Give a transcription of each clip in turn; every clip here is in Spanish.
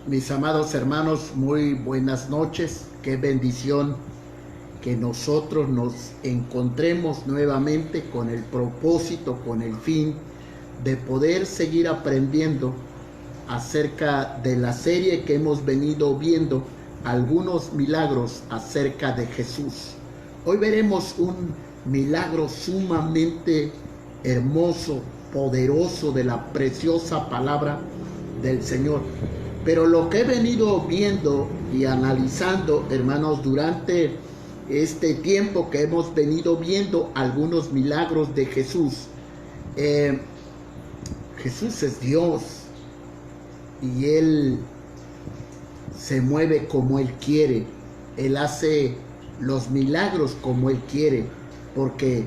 Mis amados hermanos, muy buenas noches. Qué bendición que nosotros nos encontremos nuevamente con el propósito, con el fin de poder seguir aprendiendo acerca de la serie que hemos venido viendo, algunos milagros acerca de Jesús. Hoy veremos un milagro sumamente hermoso, poderoso de la preciosa palabra del Señor. Pero lo que he venido viendo y analizando, hermanos, durante este tiempo que hemos venido viendo algunos milagros de Jesús, Jesús es Dios y Él se mueve como Él quiere. Él hace los milagros como Él quiere, porque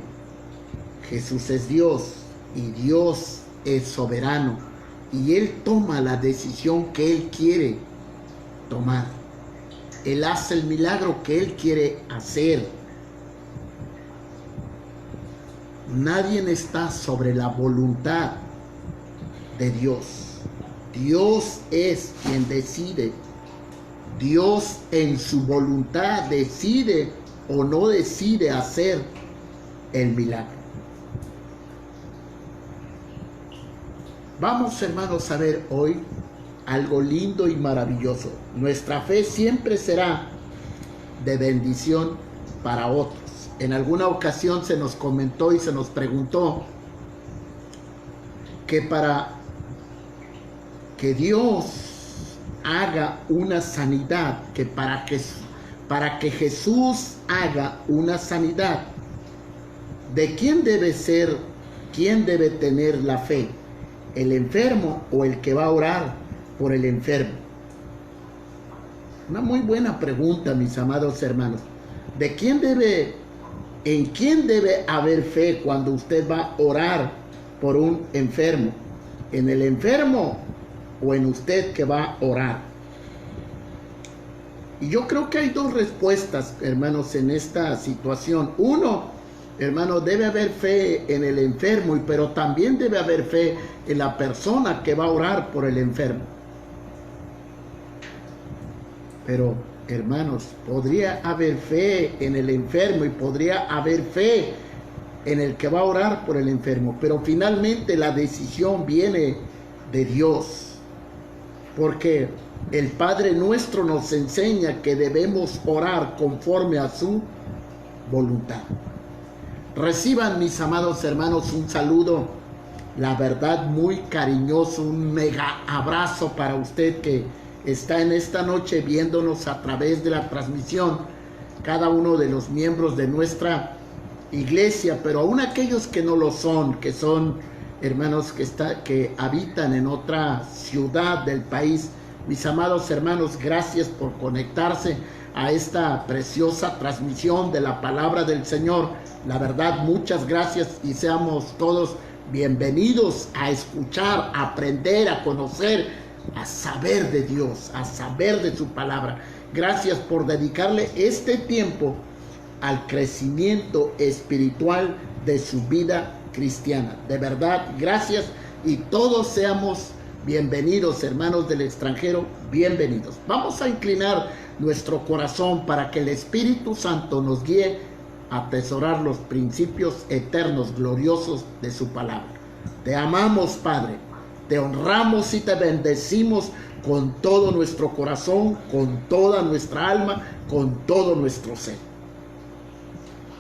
Jesús es Dios y Dios es soberano. Y Él toma la decisión que Él quiere tomar. Él hace el milagro que Él quiere hacer. Nadie está sobre la voluntad de Dios. Dios es quien decide. Dios en su voluntad decide o no decide hacer el milagro. Vamos, hermanos, a ver hoy algo lindo y maravilloso. Nuestra fe siempre será de bendición para otros. En alguna ocasión se nos comentó y se nos preguntó que para que Dios haga una sanidad, que para que Jesús haga una sanidad, ¿de quién debe ser, quién debe tener la fe? ¿El enfermo o el que va a orar por el enfermo? Una muy buena pregunta, mis amados hermanos. ¿En quién debe haber fe cuando usted va a orar por un enfermo? ¿En el enfermo o en usted que va a orar? Y yo creo que hay dos respuestas, hermanos, en esta situación. Uno, hermano, debe haber fe en el enfermo, pero también debe haber fe en la persona que va a orar por el enfermo. Pero, hermanos, podría haber fe en el enfermo y podría haber fe en el que va a orar por el enfermo, pero finalmente la decisión viene de Dios, porque el Padre nuestro nos enseña que debemos orar conforme a su voluntad. Reciban, mis amados hermanos, un saludo, la verdad, muy cariñoso, un mega abrazo para usted que está en esta noche viéndonos a través de la transmisión, cada uno de los miembros de nuestra iglesia, pero aún aquellos que no lo son, que son hermanos que habitan en otra ciudad del país. Mis amados hermanos, gracias por conectarse a esta preciosa transmisión de la palabra del Señor. La verdad, muchas gracias y seamos todos bienvenidos a escuchar, a aprender, a conocer, a saber de Dios, a saber de su palabra. Gracias por dedicarle este tiempo al crecimiento espiritual de su vida cristiana. De verdad, gracias y todos seamos bienvenidos, hermanos del extranjero, bienvenidos. Vamos a inclinar nuestro corazón para que el Espíritu Santo nos guíe a atesorar los principios eternos, gloriosos de su palabra. Te amamos, Padre, te honramos y te bendecimos con todo nuestro corazón, con toda nuestra alma, con todo nuestro ser.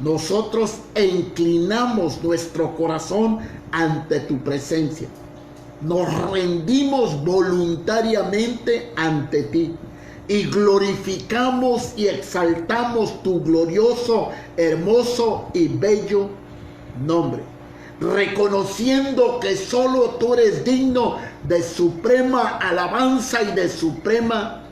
Nosotros inclinamos nuestro corazón ante tu presencia. Nos rendimos voluntariamente ante ti y glorificamos y exaltamos tu glorioso, hermoso y bello nombre, reconociendo que solo tú eres digno de suprema alabanza y de suprema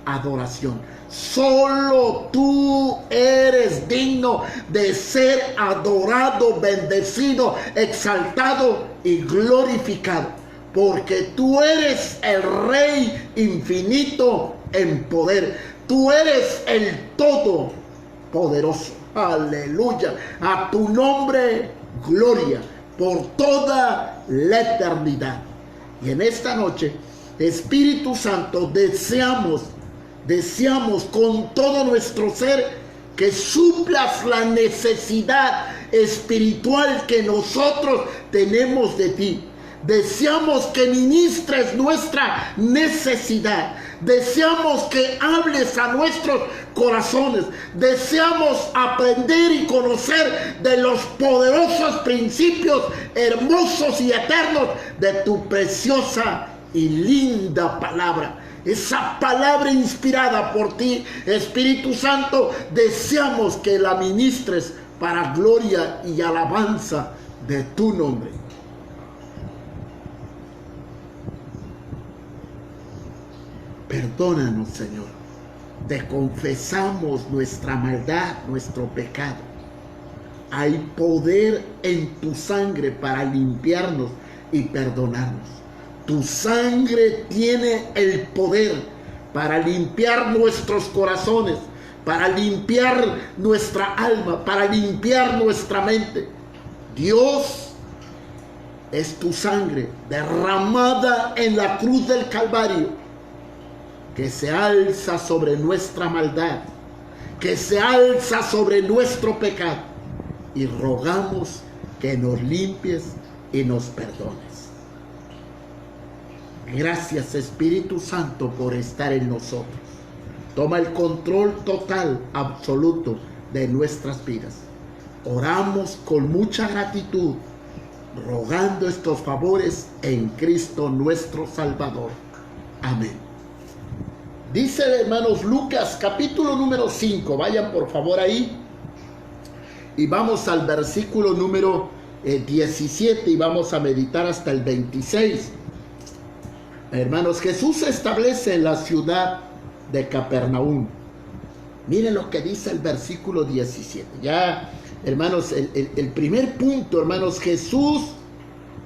adoración. Solo tú eres digno de ser adorado, bendecido, exaltado y glorificado, porque tú eres el Rey infinito en poder. Tú eres el Todopoderoso. Aleluya. A tu nombre, gloria por toda la eternidad. Y en esta noche Espíritu Santo, deseamos con todo nuestro ser que suplas la necesidad espiritual que nosotros tenemos de ti. Deseamos que ministres nuestra necesidad. Deseamos que hables a nuestros corazones. Deseamos aprender y conocer de los poderosos principios hermosos y eternos de tu preciosa y linda palabra. Esa palabra inspirada por ti, Espíritu Santo, deseamos que la ministres para gloria y alabanza de tu nombre. Perdónanos, Señor. Te confesamos nuestra maldad, nuestro pecado. Hay poder en tu sangre para limpiarnos y perdonarnos. Tu sangre tiene el poder para limpiar nuestros corazones, para limpiar nuestra alma, para limpiar nuestra mente. Dios, es tu sangre derramada en la cruz del Calvario, que se alza sobre nuestra maldad, que se alza sobre nuestro pecado, y rogamos que nos limpies y nos perdones. Gracias, Espíritu Santo, por estar en nosotros. Toma el control total, absoluto de nuestras vidas. Oramos con mucha gratitud, rogando estos favores en Cristo nuestro Salvador. Amén. Dice, hermanos, Lucas capítulo número 5. Vayan por favor ahí. Y vamos al versículo número 17 y vamos a meditar hasta el 26. Hermanos, Jesús se establece en la ciudad de Capernaum. Miren lo que dice el versículo 17. Ya, hermanos, el primer punto, hermanos, Jesús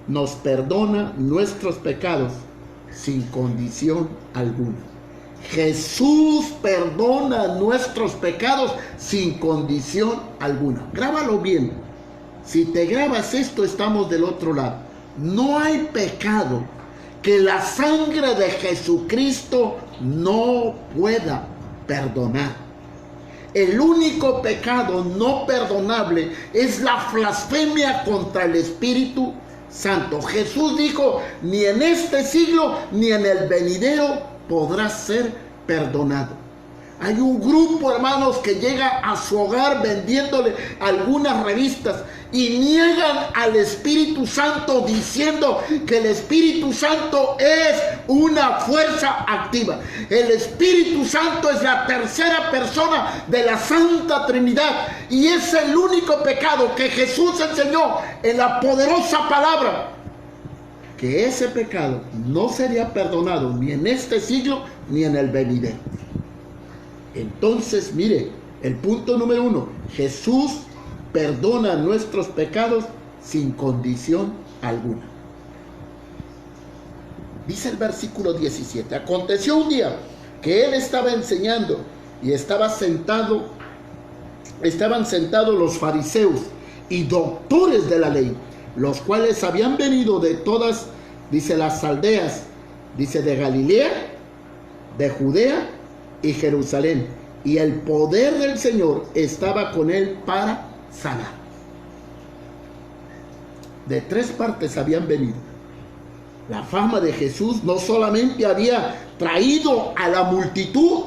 nos perdona nuestros pecados sin condición alguna. Jesús perdona nuestros pecados sin condición alguna. Grábalo bien. Si te grabas esto, estamos del otro lado. No hay pecado que la sangre de Jesucristo no pueda perdonar. El único pecado no perdonable es la blasfemia contra el Espíritu Santo. Jesús dijo, ni en este siglo ni en el venidero podrá ser perdonado. Hay un grupo, hermanos, que llega a su hogar vendiéndole algunas revistas y niegan al Espíritu Santo diciendo que el Espíritu Santo es una fuerza activa. El Espíritu Santo es la tercera persona de la Santa Trinidad y es el único pecado que Jesús enseñó en la poderosa palabra, que ese pecado no sería perdonado ni en este siglo ni en el venidero. Entonces, mire, el punto número 1, Jesús perdona nuestros pecados sin condición alguna. Dice el versículo 17, aconteció un día que él estaba enseñando y estaban sentados los fariseos y doctores de la ley, los cuales habían venido de todas, dice, las aldeas, dice, de Galilea, de Judea y Jerusalén, y el poder del Señor estaba con él para sanar. De 3 partes habían venido. La fama de Jesús no solamente había traído a la multitud,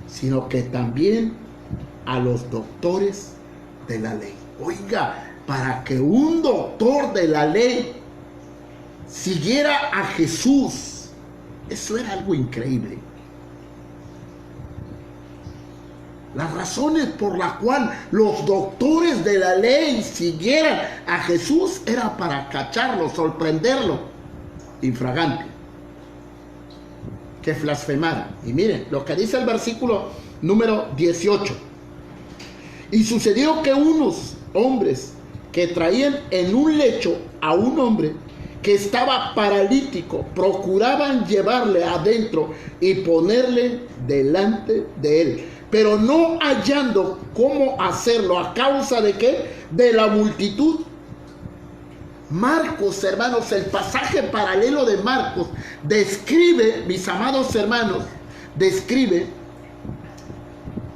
sino que también a los doctores de la ley. Oiga, para que un doctor de la ley siguiera a Jesús, eso era algo increíble. Las razones por las cuales los doctores de la ley siguieran a Jesús era para cacharlo, sorprenderlo, infragante, que blasfemara. Y miren lo que dice el versículo número 18. Y sucedió que unos hombres que traían en un lecho a un hombre que estaba paralítico, procuraban llevarle adentro y ponerle delante de él, pero no hallando cómo hacerlo. ¿A causa de qué? De la multitud. Marcos, hermanos, el pasaje paralelo de Marcos describe, mis amados hermanos, describe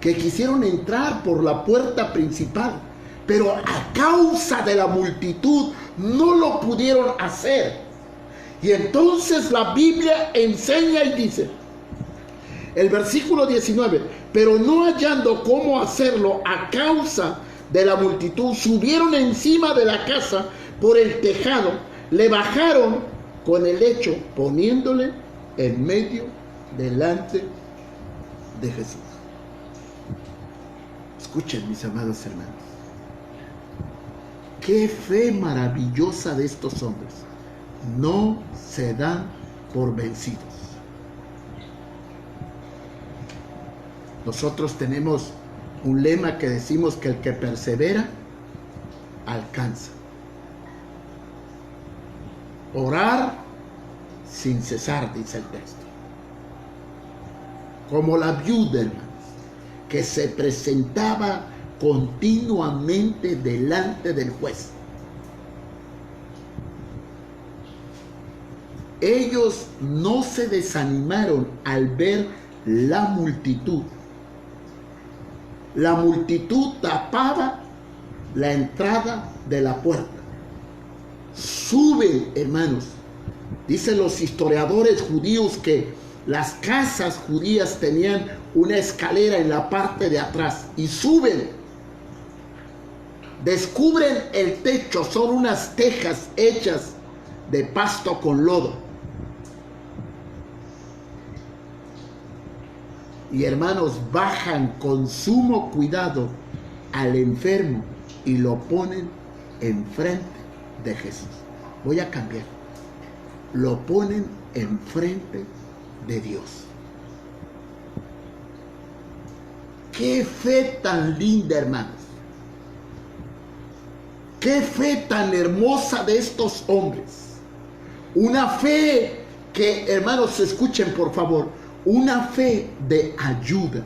que quisieron entrar por la puerta principal, pero a causa de la multitud no lo pudieron hacer. Y entonces la Biblia enseña y dice, el versículo 19, pero no hallando cómo hacerlo a causa de la multitud, subieron encima de la casa por el tejado, le bajaron con el lecho, poniéndole en medio delante de Jesús. Escuchen, mis amados hermanos, qué fe maravillosa de estos hombres. No se dan por vencidos. Nosotros tenemos un lema que decimos que el que persevera, alcanza. Orar sin cesar, dice el texto. Como la viuda, hermanos, que se presentaba continuamente delante del juez. Ellos no se desanimaron al ver la multitud. La multitud tapaba la entrada de la puerta. Suben, hermanos. Dicen los historiadores judíos que las casas judías tenían una escalera en la parte de atrás y suben. Descubren el techo, son unas tejas hechas de pasto con lodo. Y hermanos, bajan con sumo cuidado al enfermo y lo ponen enfrente de Jesús. Voy a cambiar. Lo ponen enfrente de Dios. Qué fe tan linda, hermanos. Qué fe tan hermosa de estos hombres. Una fe que, hermanos, escuchen por favor. Una fe de ayuda,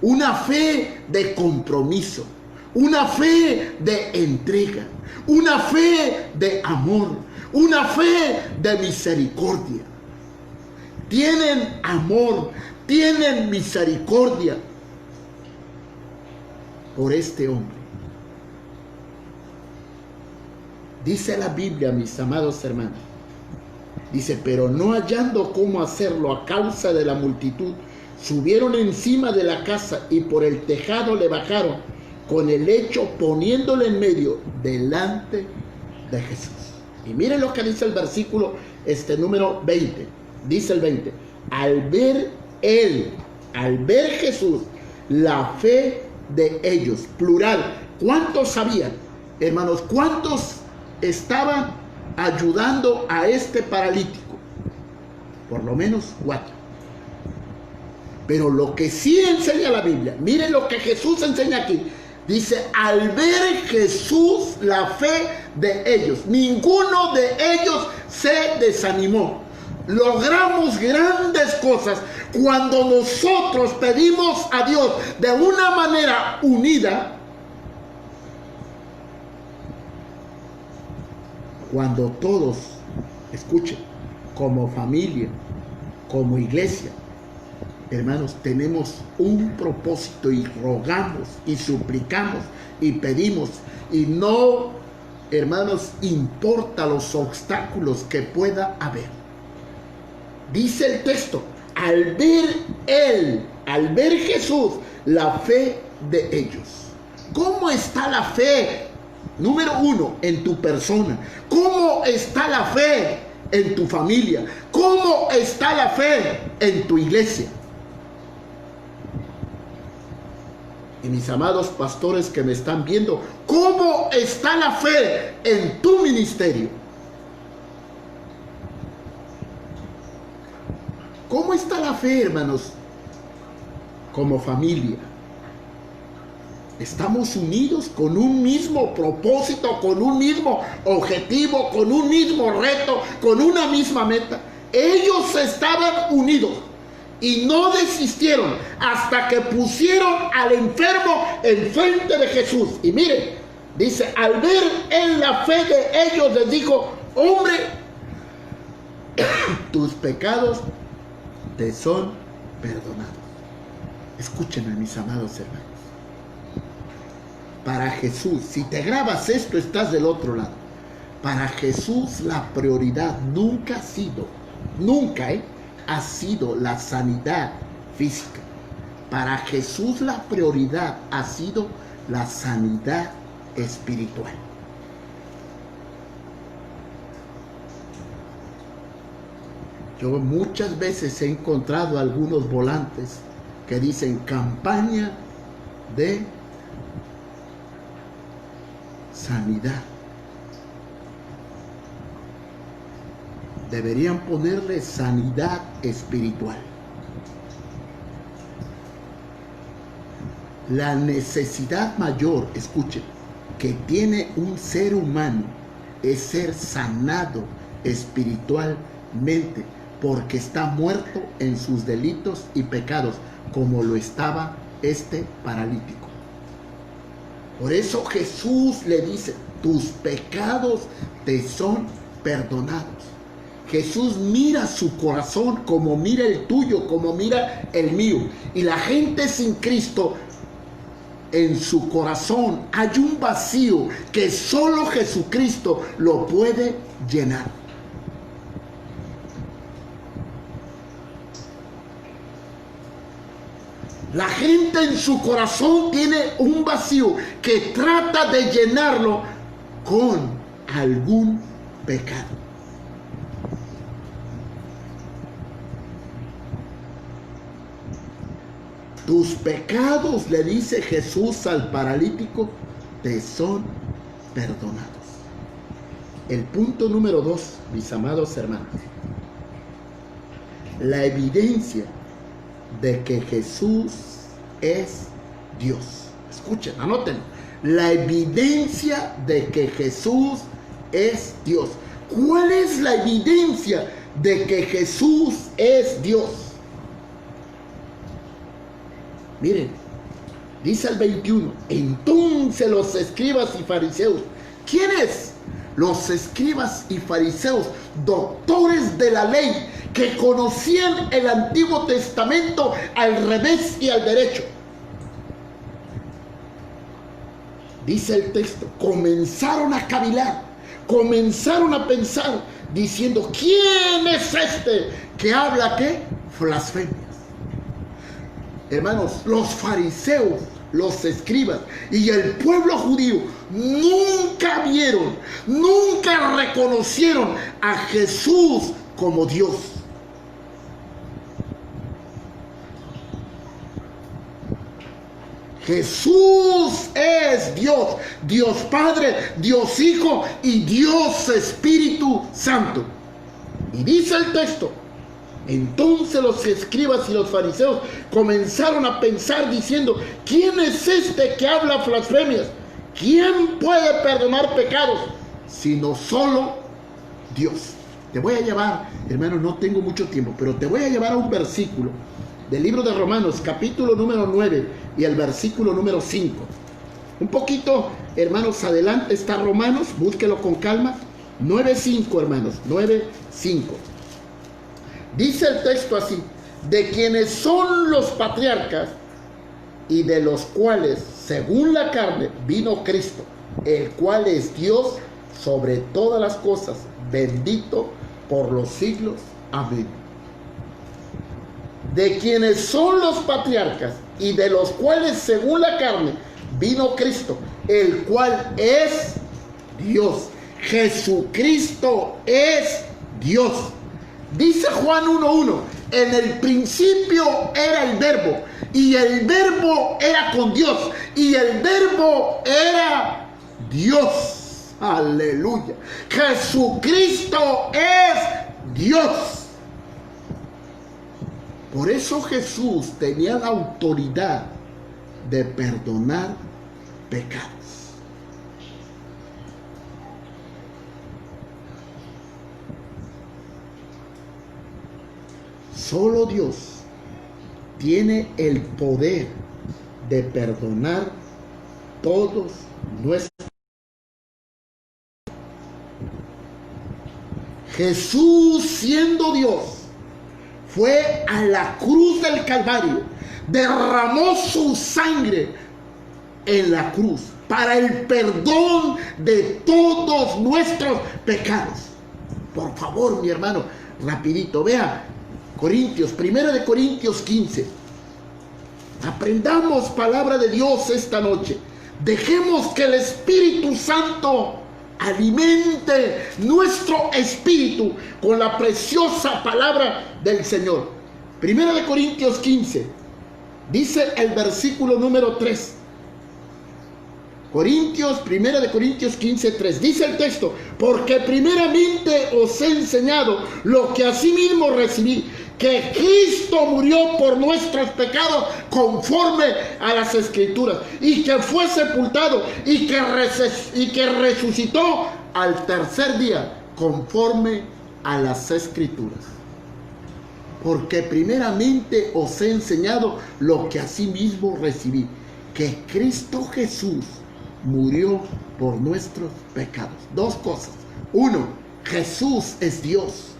una fe de compromiso, una fe de entrega, una fe de amor, una fe de misericordia. Tienen amor, tienen misericordia por este hombre. Dice la Biblia, mis amados hermanos, dice, pero no hallando cómo hacerlo a causa de la multitud, subieron encima de la casa y por el tejado le bajaron con el lecho, poniéndole en medio delante de Jesús. Y miren lo que dice el versículo número 20. Dice el 20, al ver Jesús, la fe de ellos, plural. ¿Cuántos sabían, hermanos? ¿Cuántos estaban ayudando a este paralítico? Por lo menos 4. Pero lo que sí enseña la Biblia, miren lo que Jesús enseña aquí. Dice, al ver Jesús la fe de ellos, ninguno de ellos se desanimó. Logramos grandes cosas cuando nosotros pedimos a Dios de una manera unida. Cuando todos, escuchen, como familia, como iglesia, hermanos, tenemos un propósito y rogamos y suplicamos y pedimos, y no, hermanos, importa los obstáculos que pueda haber. Dice el texto, al ver Jesús, la fe de ellos. ¿Cómo está la fe? Número 1, en tu persona. ¿Cómo está la fe en tu familia? ¿Cómo está la fe en tu iglesia? Y mis amados pastores que me están viendo, ¿cómo está la fe en tu ministerio? ¿Cómo está la fe, hermanos? Como familia. Estamos unidos con un mismo propósito, con un mismo objetivo, con un mismo reto, con una misma meta. Ellos estaban unidos y no desistieron hasta que pusieron al enfermo enfrente de Jesús. Y miren, Dice, al ver en la fe de ellos, les dijo, hombre, tus pecados te son perdonados. Escúchenme, mis amados hermanos. Para Jesús, si te grabas esto, estás del otro lado. Para Jesús la prioridad nunca ha sido, ha sido la sanidad física. Para Jesús la prioridad ha sido la sanidad espiritual. Yo muchas veces he encontrado algunos volantes que dicen campaña de sanidad. Deberían ponerle sanidad espiritual. La necesidad mayor, escuchen, que tiene un ser humano es ser sanado espiritualmente, porque está muerto en sus delitos y pecados, como lo estaba este paralítico. Por eso Jesús le dice, tus pecados te son perdonados. Jesús mira su corazón como mira el tuyo, como mira el mío. Y la gente sin Cristo, en su corazón hay un vacío que solo Jesucristo lo puede llenar. La gente en su corazón tiene un vacío que trata de llenarlo con algún pecado. Tus pecados, le dice Jesús al paralítico, te son perdonados. El punto número 2, mis amados hermanos. La evidencia de que Jesús es Dios. Escuchen, anoten. La evidencia de que Jesús es Dios. ¿Cuál es la evidencia de que Jesús es Dios? Miren, dice el 21, entonces los escribas y fariseos, ¿quiénes? Los escribas y fariseos, doctores de la ley, que conocían el Antiguo Testamento al revés y al derecho. Dice el texto, comenzaron a cavilar, comenzaron a pensar, diciendo, ¿quién es este que habla qué? Blasfemias. Hermanos, los fariseos, los escribas y el pueblo judío nunca vieron, nunca reconocieron a Jesús como Dios. Jesús es Dios, Dios Padre, Dios Hijo y Dios Espíritu Santo. Y dice el texto, entonces los escribas y los fariseos comenzaron a pensar diciendo, ¿quién es este que habla blasfemias? ¿Quién puede perdonar pecados? Sino solo Dios. Te voy a llevar, hermano, no tengo mucho tiempo, pero te voy a llevar a un versículo del libro de Romanos, capítulo número 9 y el versículo número 5. Un poquito, hermanos, adelante está Romanos, búsquelo con calma. 9:5, hermanos, 9:5. Dice el texto así, de quienes son los patriarcas y de los cuales, según la carne, vino Cristo, el cual es Dios sobre todas las cosas, bendito por los siglos. Amén. De quienes son los patriarcas y de los cuales, según la carne, vino Cristo, el cual es Dios. Jesucristo es Dios. Dice Juan 1:1, en el principio era el verbo, y el verbo era con Dios, y el verbo era Dios. Aleluya. Jesucristo es Dios. Por eso Jesús tenía la autoridad de perdonar pecados. Solo Dios tiene el poder de perdonar todos nuestros Jesús, siendo Dios, fue a la cruz del Calvario, derramó su sangre en la cruz para el perdón de todos nuestros pecados. Por favor, mi hermano, rapidito, vea Corintios, 1 Corintios 15. Aprendamos palabra de Dios esta noche. Dejemos que el Espíritu Santo alimente nuestro espíritu con la preciosa palabra del Señor. 1 Corintios 15, dice el versículo número 3. 1 Corintios 15, 3. Dice el texto: porque primeramente os he enseñado lo que asimismo recibí, que Cristo murió por nuestros pecados conforme a las Escrituras, y que fue sepultado y que resucitó al tercer día conforme a las Escrituras. Porque primeramente os he enseñado lo que asimismo recibí, que Cristo Jesús murió por nuestros pecados. Dos cosas. Uno, Jesús es Dios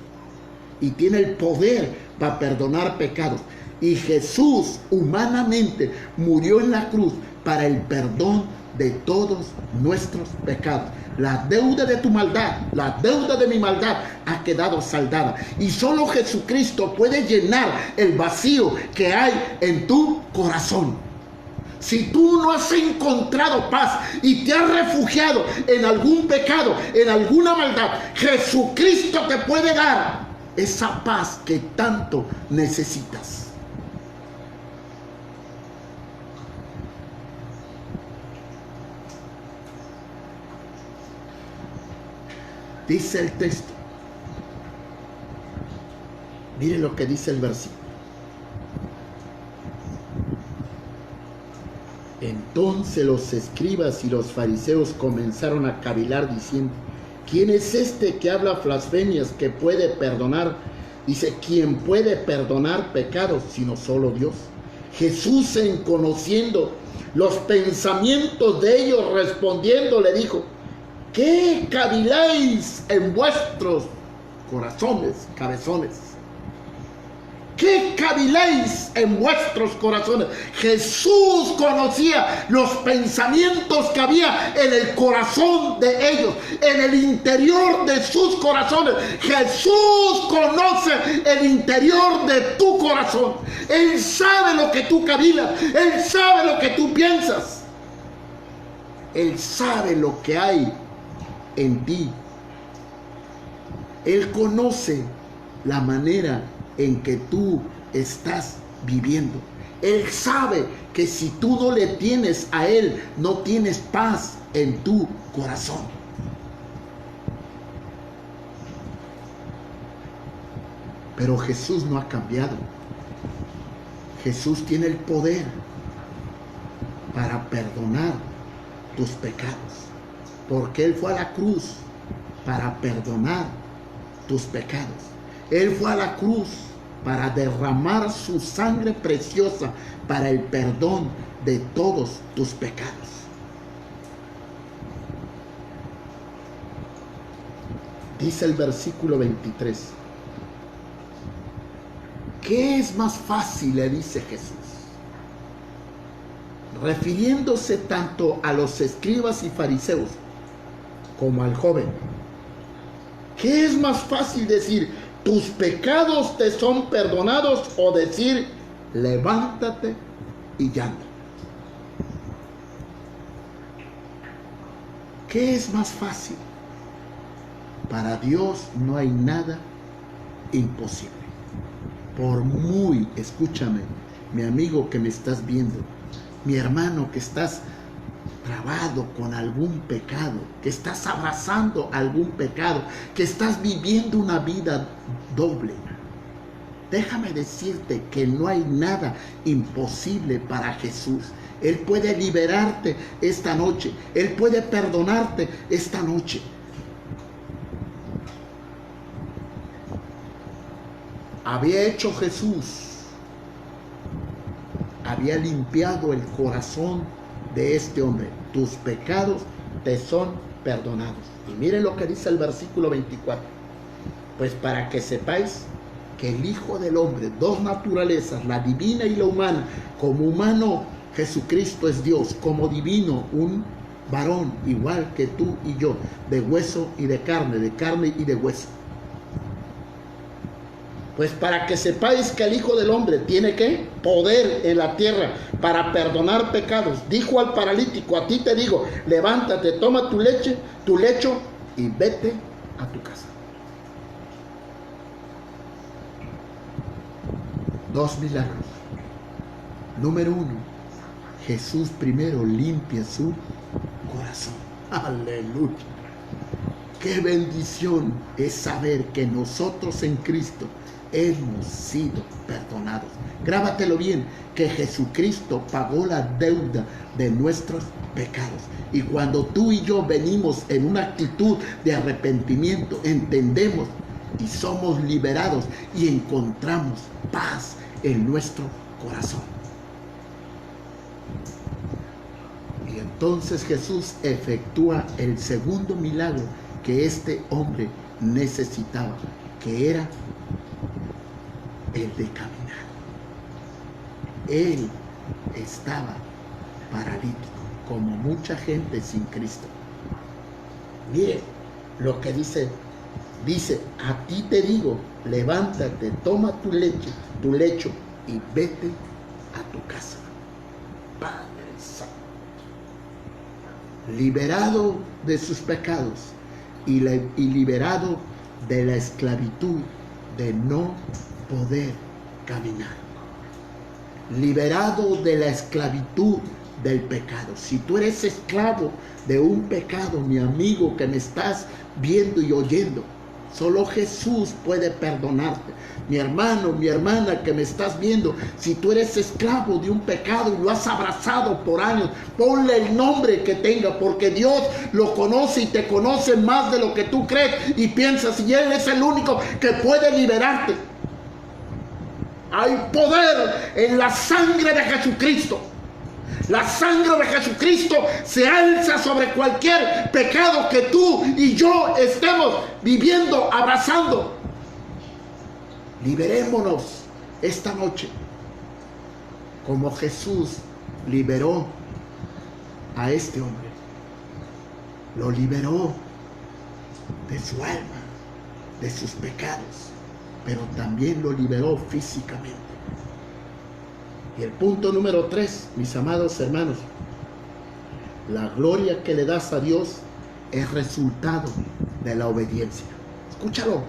y tiene el poder para perdonar pecados. Y Jesús humanamente murió en la cruz para el perdón de todos nuestros pecados. La deuda de tu maldad, la deuda de mi maldad ha quedado saldada. Y solo Jesucristo puede llenar el vacío que hay en tu corazón. Si tú no has encontrado paz y te has refugiado en algún pecado, en alguna maldad, Jesucristo te puede dar esa paz que tanto necesitas. Dice el texto. Mire lo que dice el versículo. Entonces los escribas y los fariseos comenzaron a cavilar diciendo: ¿quién es este que habla blasfemias, que puede perdonar? Dice: ¿quién puede perdonar pecados sino solo Dios? Jesús, en conociendo los pensamientos de ellos, respondiendo le dijo: ¿qué caviláis en vuestros corazones, cabezones? ¿Qué caviláis en vuestros corazones? Jesús conocía los pensamientos que había en el corazón de ellos, en el interior de sus corazones. Jesús conoce el interior de tu corazón. Él sabe lo que tú cavilas, Él sabe lo que tú piensas, Él sabe lo que hay en ti. Él conoce la manera en que tú estás viviendo. Él sabe que si tú no le tienes a Él, no tienes paz en tu corazón. Pero Jesús no ha cambiado. Jesús tiene el poder para perdonar tus pecados, porque Él fue a la cruz para perdonar tus pecados. Él fue a la cruz para derramar su sangre preciosa para el perdón de todos tus pecados. Dice el versículo 23. ¿Qué es más fácil?, le dice Jesús, refiriéndose tanto a los escribas y fariseos como al joven. ¿Qué es más fácil decir: tus pecados te son perdonados, o decir: levántate y anda? ¿Qué es más fácil? Para Dios no hay nada imposible. Por muy, escúchame, mi amigo que me estás viendo, mi hermano que estás trabado con algún pecado, que estás abrazando algún pecado, que estás viviendo una vida doble, déjame decirte que no hay nada imposible para Jesús. Él puede liberarte esta noche. Él puede perdonarte esta noche. Había hecho Jesús, había limpiado el corazón de este hombre. Tus pecados te son perdonados. Y miren lo que dice el versículo 24. Pues para que sepáis que el Hijo del Hombre, dos naturalezas, la divina y la humana, como humano Jesucristo es Dios, como divino un varón igual que tú y yo, de hueso y de carne y de hueso. Pues para que sepáis que el Hijo del Hombre tiene ¿qué? Poder en la tierra para perdonar pecados. Dijo al paralítico, a ti te digo, levántate, toma tu lecho y vete a tu casa. Dos milagros. Número uno, Jesús primero limpia su corazón. Aleluya. Qué bendición es saber que nosotros en Cristo hemos sido perdonados. Grábatelo bien, que Jesucristo pagó la deuda de nuestros pecados. Y cuando tú y yo venimos en una actitud de arrepentimiento, entendemos y somos liberados y encontramos paz en nuestro corazón. Y entonces Jesús efectúa el segundo milagro que este hombre necesitaba, que era el de caminar. Él estaba paralítico, como mucha gente sin Cristo. Mire lo que dice, a ti te digo, levántate, toma tu lecho y vete a tu casa. Padre Santo. Liberado de sus pecados y liberado de la esclavitud de no poder caminar. Liberado de la esclavitud del pecado. Si tú eres esclavo de un pecado, mi amigo que me estás viendo y oyendo, solo Jesús puede perdonarte. Mi hermano, mi hermana que me estás viendo, si tú eres esclavo de un pecado y lo has abrazado por años, ponle el nombre que tenga, porque Dios lo conoce y te conoce más de lo que tú crees y piensas, y Él es el único que puede liberarte. Hay poder en la sangre de Jesucristo. La sangre de Jesucristo se alza sobre cualquier pecado que tú y yo estemos viviendo, abrazando. Liberémonos esta noche, como Jesús liberó a este hombre. Lo liberó de su alma, de sus pecados, pero también lo liberó físicamente. Y el punto número 3, mis amados hermanos, la gloria que le das a Dios es resultado de la obediencia. Escúchalo,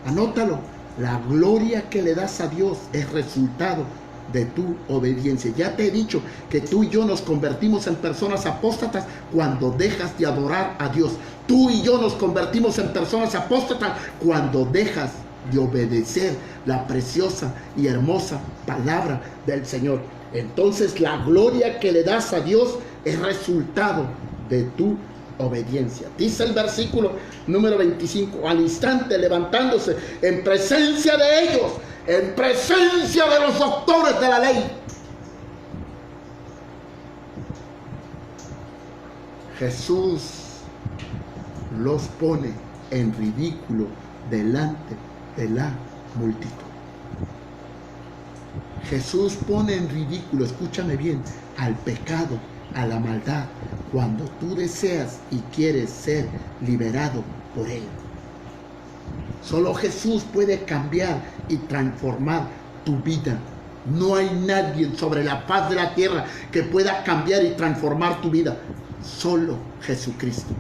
anótalo. La gloria que le das a Dios es resultado de tu obediencia. Ya te he dicho que tú y yo nos convertimos en personas apóstatas cuando dejas de adorar a Dios. Tú y yo nos convertimos en personas apóstatas cuando dejas de obedecer la preciosa y hermosa palabra del Señor. Entonces la gloria que le das a Dios es resultado de tu obediencia. Dice el versículo número 25, al instante levantándose en presencia de ellos, en presencia de los doctores de la ley, Jesús los pone en ridículo delante de la multitud. Jesús pone en ridículo, escúchame bien, al pecado, a la maldad, cuando tú deseas y quieres ser liberado por él. Solo Jesús puede cambiar y transformar tu vida. No hay nadie sobre la faz de la tierra que pueda cambiar y transformar tu vida. Solo Jesucristo.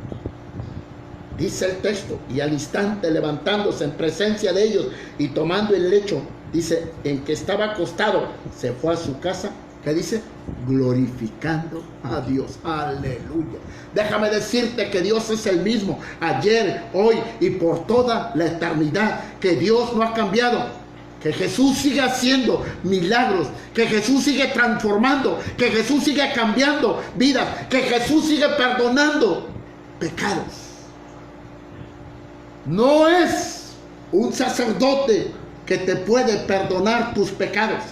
Dice el texto, y al instante levantándose en presencia de ellos y tomando el lecho, dice, en que estaba acostado, se fue a su casa. ¿Qué dice? Glorificando a Dios. Aleluya. Déjame decirte que Dios es el mismo ayer, hoy y por toda la eternidad. Que Dios no ha cambiado. Que Jesús sigue haciendo milagros. Que Jesús sigue transformando. Que Jesús sigue cambiando vidas. Que Jesús sigue perdonando pecados. No es un sacerdote que te puede perdonar tus pecados.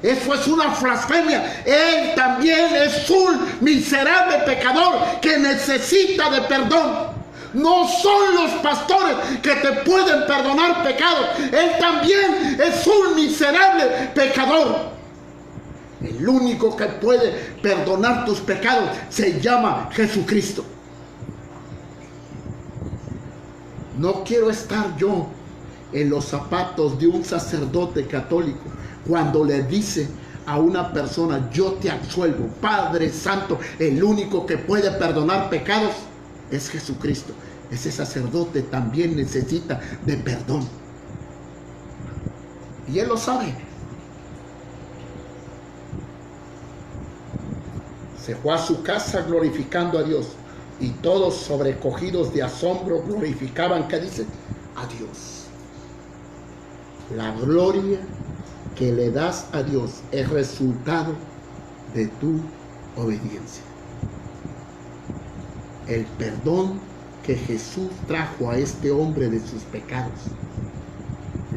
Eso es una blasfemia. Él también es un miserable pecador que necesita de perdón. No son los pastores que te pueden perdonar pecados. Él también es un miserable pecador. El único que puede perdonar tus pecados se llama Jesucristo. No quiero estar yo en los zapatos de un sacerdote católico cuando le dice a una persona: yo te absuelvo. Padre Santo, el único que puede perdonar pecados es Jesucristo. Ese sacerdote también necesita de perdón. Y él lo sabe. Se fue a su casa glorificando a Dios. Y todos, sobrecogidos de asombro, glorificaban, ¿qué dice? A Dios. La gloria que le das a Dios es resultado de tu obediencia. El perdón que Jesús trajo a este hombre de sus pecados.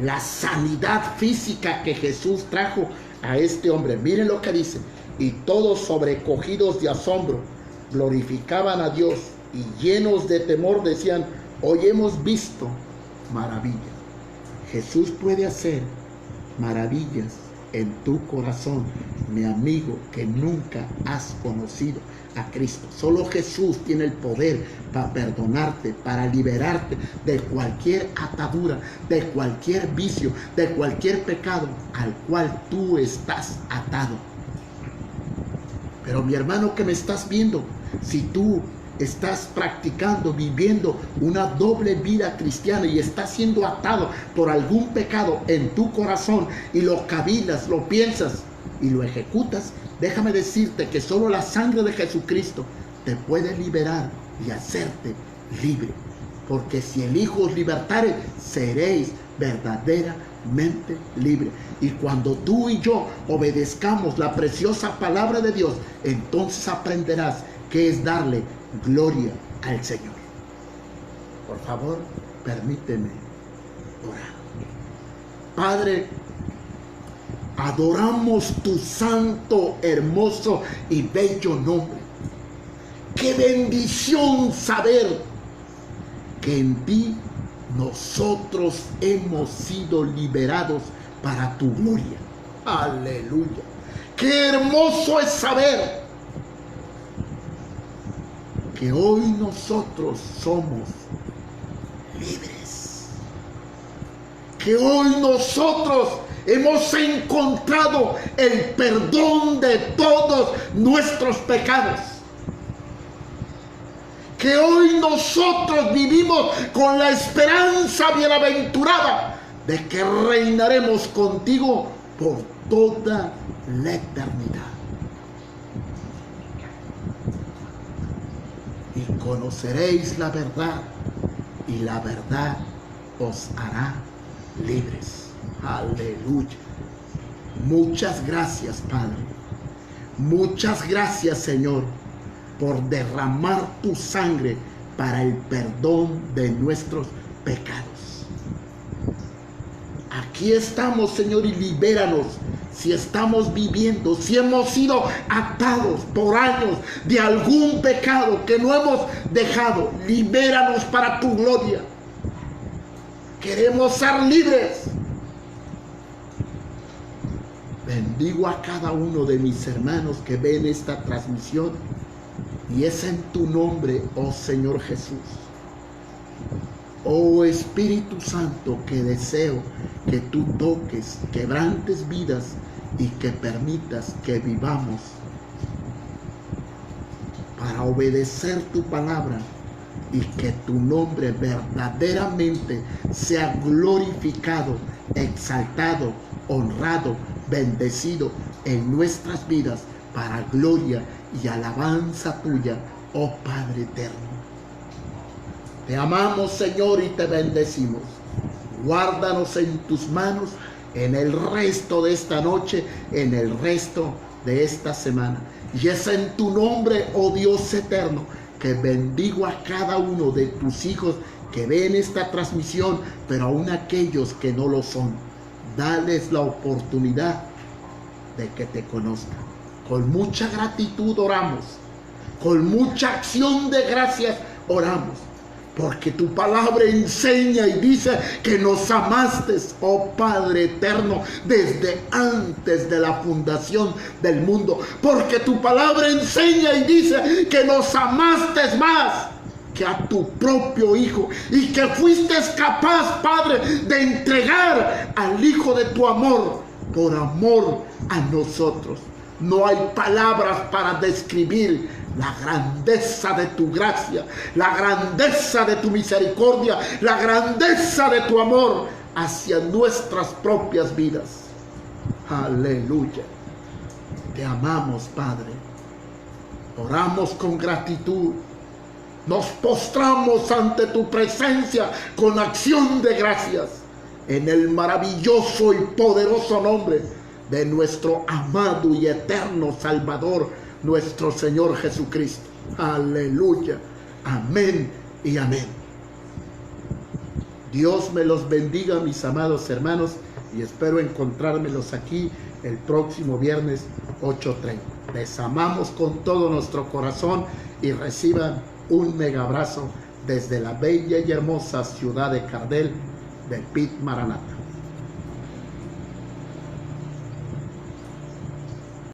La sanidad física que Jesús trajo a este hombre. Miren lo que dice. Y todos, sobrecogidos de asombro, glorificaban a Dios, y llenos de temor decían: hoy hemos visto maravillas. Jesús puede hacer maravillas en tu corazón, mi amigo, que nunca has conocido a Cristo. Solo Jesús tiene el poder para perdonarte, para liberarte de cualquier atadura, de cualquier vicio, de cualquier pecado al cual tú estás atado. Pero mi hermano que me estás viendo, si tú estás practicando, viviendo una doble vida cristiana y estás siendo atado por algún pecado en tu corazón y lo cavilas, lo piensas y lo ejecutas, déjame decirte que solo la sangre de Jesucristo te puede liberar y hacerte libre. Porque si el Hijo os libertare, seréis verdaderamente libres. Y cuando tú y yo obedezcamos la preciosa palabra de Dios, entonces aprenderás qué es darle gloria al Señor. Por favor, permíteme orar. Padre, adoramos tu santo, hermoso y bello nombre. Qué bendición saber que en ti nosotros hemos sido liberados para tu gloria. Aleluya. Qué hermoso es saber que hoy nosotros somos libres. Que hoy nosotros hemos encontrado el perdón de todos nuestros pecados. Que hoy nosotros vivimos con la esperanza bienaventurada de que reinaremos contigo por toda la eternidad. Y conoceréis la verdad, y la verdad os hará libres. Aleluya. Muchas gracias, Padre. Muchas gracias, Señor, por derramar tu sangre para el perdón de nuestros pecados. Aquí estamos, Señor, y libéranos. Si estamos viviendo, si hemos sido atados por años de algún pecado que no hemos dejado, libéranos para tu gloria. Queremos ser libres. Bendigo a cada uno de mis hermanos que ven esta transmisión. Y es en tu nombre, oh Señor Jesús. Oh Espíritu Santo, que deseo que tú toques, quebrantes vidas y que permitas que vivamos para obedecer tu palabra y que tu nombre verdaderamente sea glorificado, exaltado, honrado, bendecido en nuestras vidas para gloria y alabanza tuya, oh Padre eterno. Te amamos, Señor, y te bendecimos. Guárdanos en tus manos en el resto de esta noche, en el resto de esta semana. Y es en tu nombre, oh Dios eterno, que bendigo a cada uno de tus hijos que ven esta transmisión, pero aún aquellos que no lo son. Dales la oportunidad de que te conozcan. Con mucha gratitud oramos, con mucha acción de gracias oramos. porque tu palabra enseña y dice que nos amaste, oh Padre eterno, desde antes de la fundación del mundo. Porque tu palabra enseña y dice que nos amaste más que a tu propio Hijo, y que fuiste capaz, Padre, de entregar al Hijo de tu amor por amor a nosotros. No hay palabras para describir la grandeza de tu gracia, la grandeza de tu misericordia, la grandeza de tu amor hacia nuestras propias vidas. Aleluya. Te amamos, Padre. Oramos con gratitud. Nos postramos ante tu presencia con acción de gracias, en el maravilloso y poderoso nombre de nuestro amado y eterno Salvador, nuestro Señor Jesucristo. Aleluya. Amén y amén. Dios me los bendiga, mis amados hermanos, y espero encontrármelos aquí el próximo viernes 8:30. Les amamos con todo nuestro corazón y reciban un mega abrazo desde la bella y hermosa ciudad de Cardel, del PIT Maranata.